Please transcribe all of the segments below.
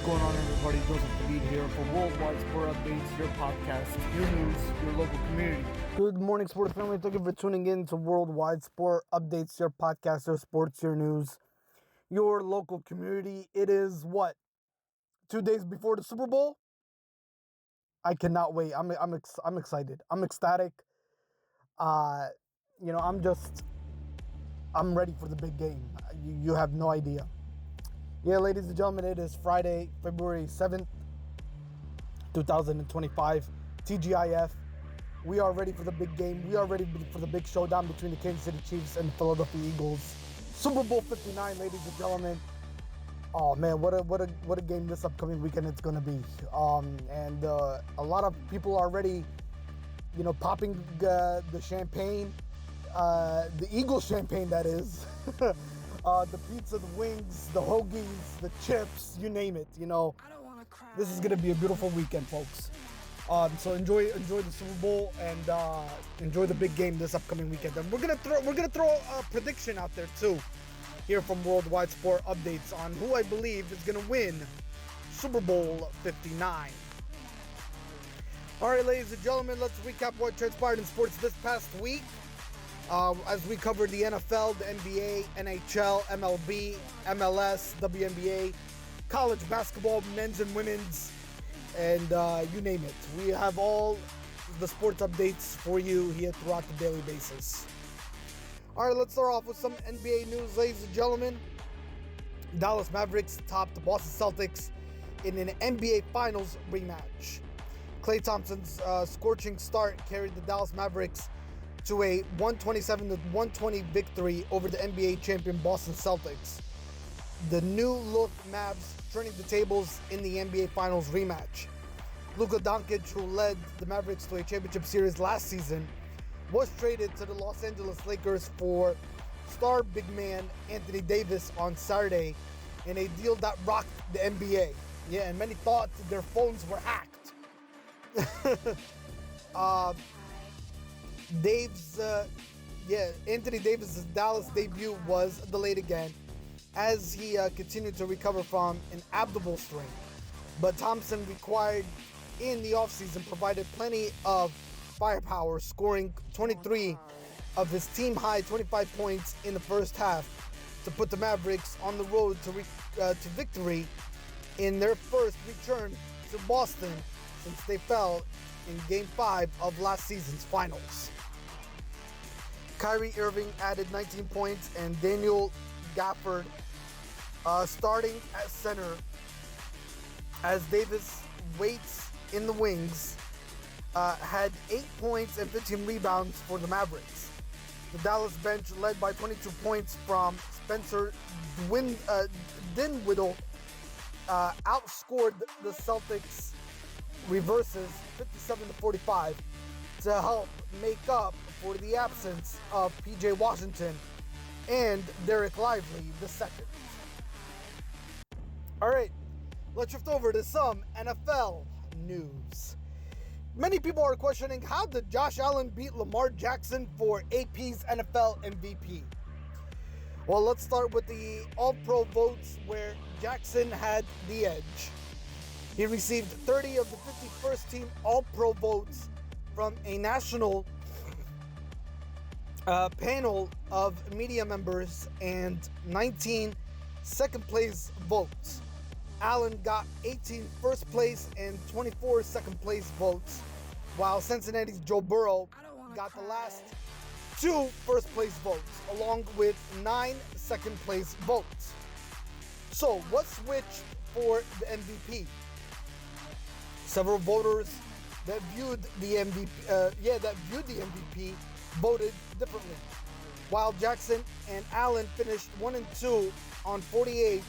going on, everybody? Joseph Hadid here for Worldwide Sport Updates, your podcast, your news, your local community. Good morning, sports family. Thank you for tuning in to Worldwide Sport Updates, your podcast, your sports, your news, your local community. It is what? 2 days before the Super Bowl? I cannot wait. I'm excited. I'm ecstatic. I'm ready for the big game. You have no idea. Yeah, ladies and gentlemen, it is Friday, February 7th, 2025, TGIF. We are ready for the big game. We are ready for the big showdown between the Kansas City Chiefs and the Philadelphia Eagles. Super Bowl 59, ladies and gentlemen. Oh man, what a game this upcoming weekend it's gonna be. And a lot of people are already, popping the champagne, the Eagles champagne, that is. The pizza, the wings, the hoagies, the chips, you name it. This is gonna be a beautiful weekend, folks. So enjoy the Super Bowl and enjoy the big game this upcoming weekend. And we're gonna throw a prediction out there too, here from Worldwide Sport Updates, on who I believe is gonna win Super Bowl 59. All right, ladies and gentlemen, let's recap what transpired in sports this past week. As we covered the NFL, the NBA, NHL, MLB, MLS, WNBA, college basketball, men's and women's, and you name it. We have all the sports updates for you here throughout the daily basis. All right, let's start off with some NBA news, ladies and gentlemen. Dallas Mavericks topped the Boston Celtics in an NBA Finals rematch. Klay Thompson's scorching start carried the Dallas Mavericks to a 127-120 victory over the NBA champion Boston Celtics. The new-look Mavs turning the tables in the NBA Finals rematch. Luka Doncic, who led the Mavericks to a championship series last season, was traded to the Los Angeles Lakers for star big man Anthony Davis on Saturday in a deal that rocked the NBA. Yeah, and many thought their phones were hacked. Anthony Davis' Dallas debut was delayed again as he continued to recover from an abdominal strain. But Thompson, required in the offseason, provided plenty of firepower, scoring 23 of his team-high 25 points in the first half to put the Mavericks on the road to victory in their first return to Boston since they fell in Game 5 of last season's finals. Kyrie Irving added 19 points, and Daniel Gafford starting at center as Davis waits in the wings had 8 points and 15 rebounds for the Mavericks. The Dallas bench, led by 22 points from Spencer Dinwiddie, outscored the Celtics reverses 57-45 to help make up for the absence of PJ Washington and Derek Lively II. Alright, let's shift over to some NFL news. Many people are questioning, how did Josh Allen beat Lamar Jackson for AP's NFL MVP? Well, let's start with the All-Pro votes, where Jackson had the edge. He received 30 of the 50 first-team All-Pro votes from a national panel of media members and 19 second-place votes. Allen got 18 first-place and 24 second-place votes, while Cincinnati's Joe Burrow got the last 2 first-place votes, along with 9 second-place votes. So, what switched for the MVP? Several voters that viewed the MVP voted differently. While Jackson and Allen finished 1 and 2 on 48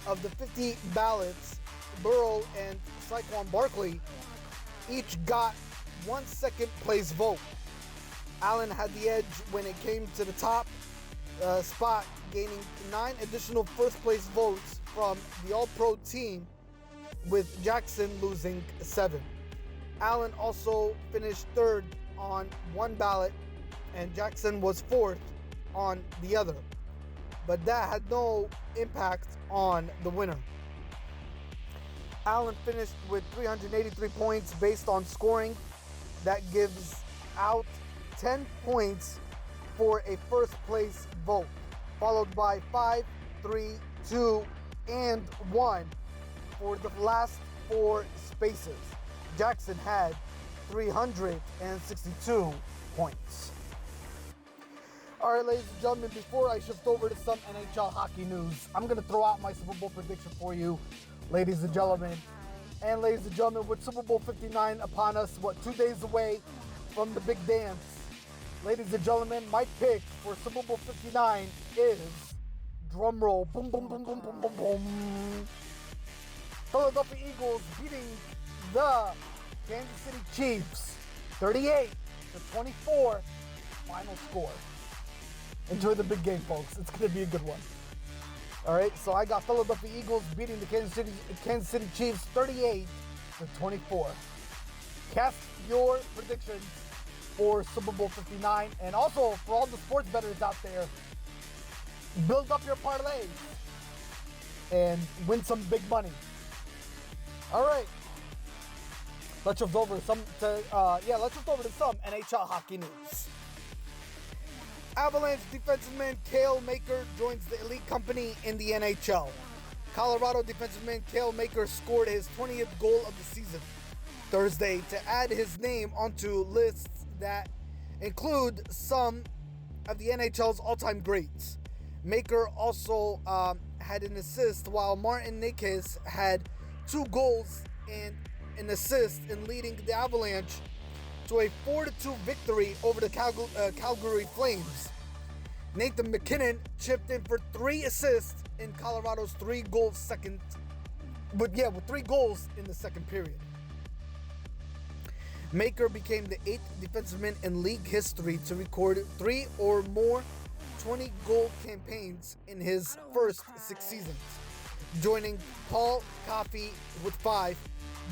of the 50 ballots, Burrow and Saquon Barkley each got 1 second place vote. Allen had the edge when it came to the top spot, gaining 9 additional first place votes from the All-Pro team, with Jackson losing 7. Allen also finished 3rd on 1 ballot, and Jackson was 4th on the other. But that had no impact on the winner. Allen finished with 383 points based on scoring. That gives out 10 points for a first place vote, followed by 5, 3, 2, and 1 for the last 4 spaces. Jackson had 362 points. All right, ladies and gentlemen, before I shift over to some NHL hockey news, I'm going to throw out my Super Bowl prediction for you, ladies and gentlemen. And ladies and gentlemen, with Super Bowl 59 upon us, 2 days away from the big dance, ladies and gentlemen, my pick for Super Bowl 59 is, drum roll, boom, boom, boom, boom, boom, boom, boom, Philadelphia Eagles beating the Kansas City Chiefs 38-24, final score. Enjoy the big game, folks. It's going to be a good one. All right, so I got Philadelphia Eagles beating the Kansas City Chiefs 38-24. Cast your predictions for Super Bowl 59, and also for all the sports bettors out there, build up your parlays and win some big money. All right, let's shift over to some NHL hockey news. Avalanche defenseman Cale Makar joins the elite company in the NHL. Colorado defenseman Cale Makar scored his 20th goal of the season Thursday to add his name onto lists that include some of the NHL's all-time greats. Makar also had an assist, while Martin Necas had 2 goals and an assist in leading the Avalanche to a 4-2 victory over the Calgary Flames. Nathan McKinnon chipped in for 3 assists in Colorado's 3 goals with 3 goals in the second period. Makar became the 8th defenseman in league history to record 3 or more 20-goal campaigns in his first 6 seasons, joining Paul Coffey with 5,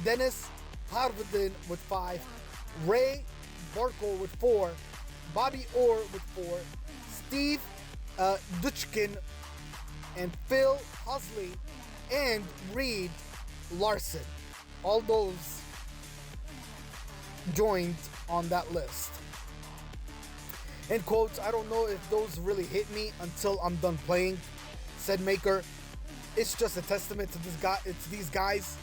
Dennis Harvardin with 5, Ray Barkle with 4, Bobby Orr with 4, Steve Duchkin, and Phil Husley, and Reed Larson. All those joined on that list. In quotes, I don't know if those really hit me until I'm done playing, said Makar. It's just a testament to these guys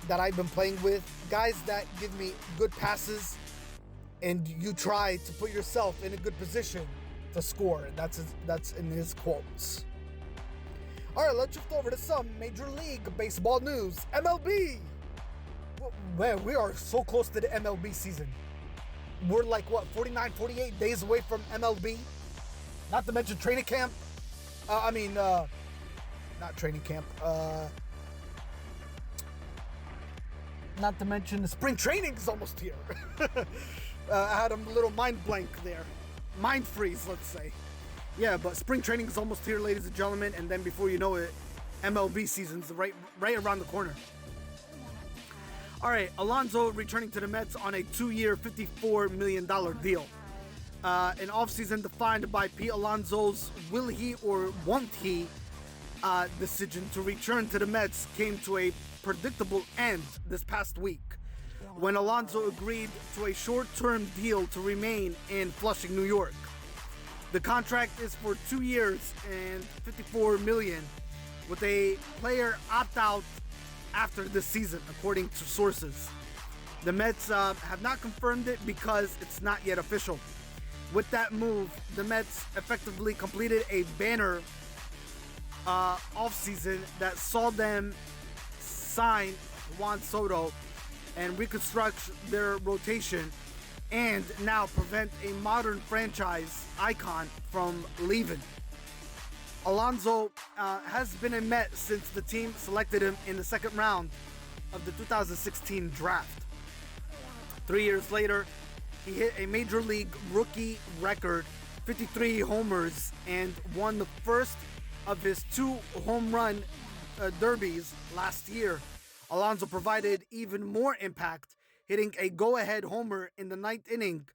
that I've been playing with, guys that give me good passes, and you try to put yourself in a good position to score. That's in his quotes. All right, let's shift over to some Major League Baseball news. MLB. Man, we are so close to the MLB season. We're like 49, 48 days away from MLB. Not to mention training camp. Not training camp. Not to mention the spring training is almost here. I had a little mind blank there. Mind freeze, let's say. Yeah, but spring training is almost here, ladies and gentlemen. And then before you know it, MLB season's right around the corner. All right, Alonso returning to the Mets on a 2-year, $54 million deal. An offseason defined by Pete Alonso's will he or won't he decision to return to the Mets came to a predictable end this past week, when Alonso agreed to a short-term deal to remain in Flushing, New York. The contract is for 2 years and $54 million, with a player opt-out after this season, according to sources. The Mets have not confirmed it because it's not yet official. With that move, the Mets effectively completed a banner offseason that saw them sign Juan Soto and reconstruct their rotation, and now prevent a modern franchise icon from leaving. Alonso has been a Met since the team selected him in the second round of the 2016 draft. 3 years later, he hit a major league rookie record, 53 homers, and won the first of his 2 home run derbies last year. Alonso provided even more impact, hitting a go-ahead homer in the 9th inning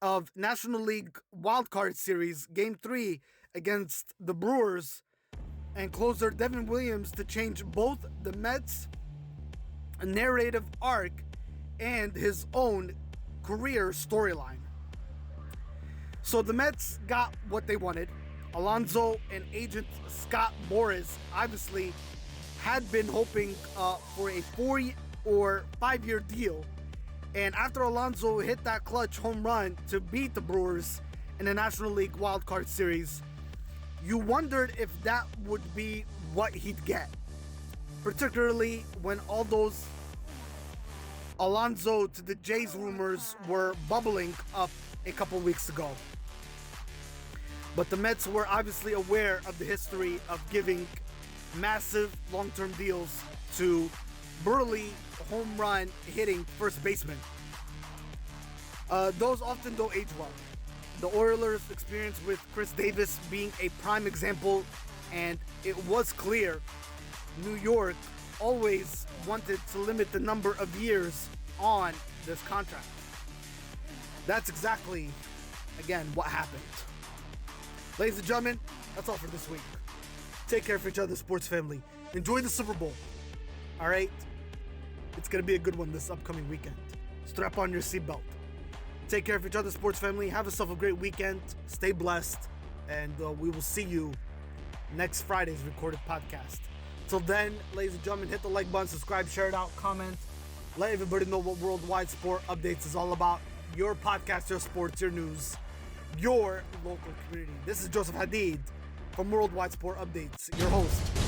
of National League Wildcard Series Game 3 against the Brewers, and closer Devin Williams to change both the Mets a narrative arc, and his own career storyline. So the Mets got what they wanted. Alonso and agent Scott Boras obviously had been hoping for a 4 or 5 year deal. And after Alonso hit that clutch home run to beat the Brewers in the National League wildcard series, you wondered if that would be what he'd get. Particularly when all those Alonso to the Jays rumors were bubbling up a couple weeks ago. But the Mets were obviously aware of the history of giving massive long-term deals to burly home run hitting first basemen. Those often don't age well. The Oilers' experience with Chris Davis being a prime example, and it was clear New York always wanted to limit the number of years on this contract. That's exactly, again, what happened. Ladies and gentlemen, that's all for this week. Take care of each other, sports family. Enjoy the Super Bowl. All right? It's going to be a good one this upcoming weekend. Strap on your seatbelt. Take care of each other, sports family. Have yourself a great weekend. Stay blessed. And we will see you next Friday's recorded podcast. Till then, ladies and gentlemen, hit the like button, subscribe, share it out, comment. Let everybody know what Worldwide Sport Updates is all about. Your podcast, your sports, your news, your local community. This is Joseph Hadid from Worldwide Sport Updates, your host.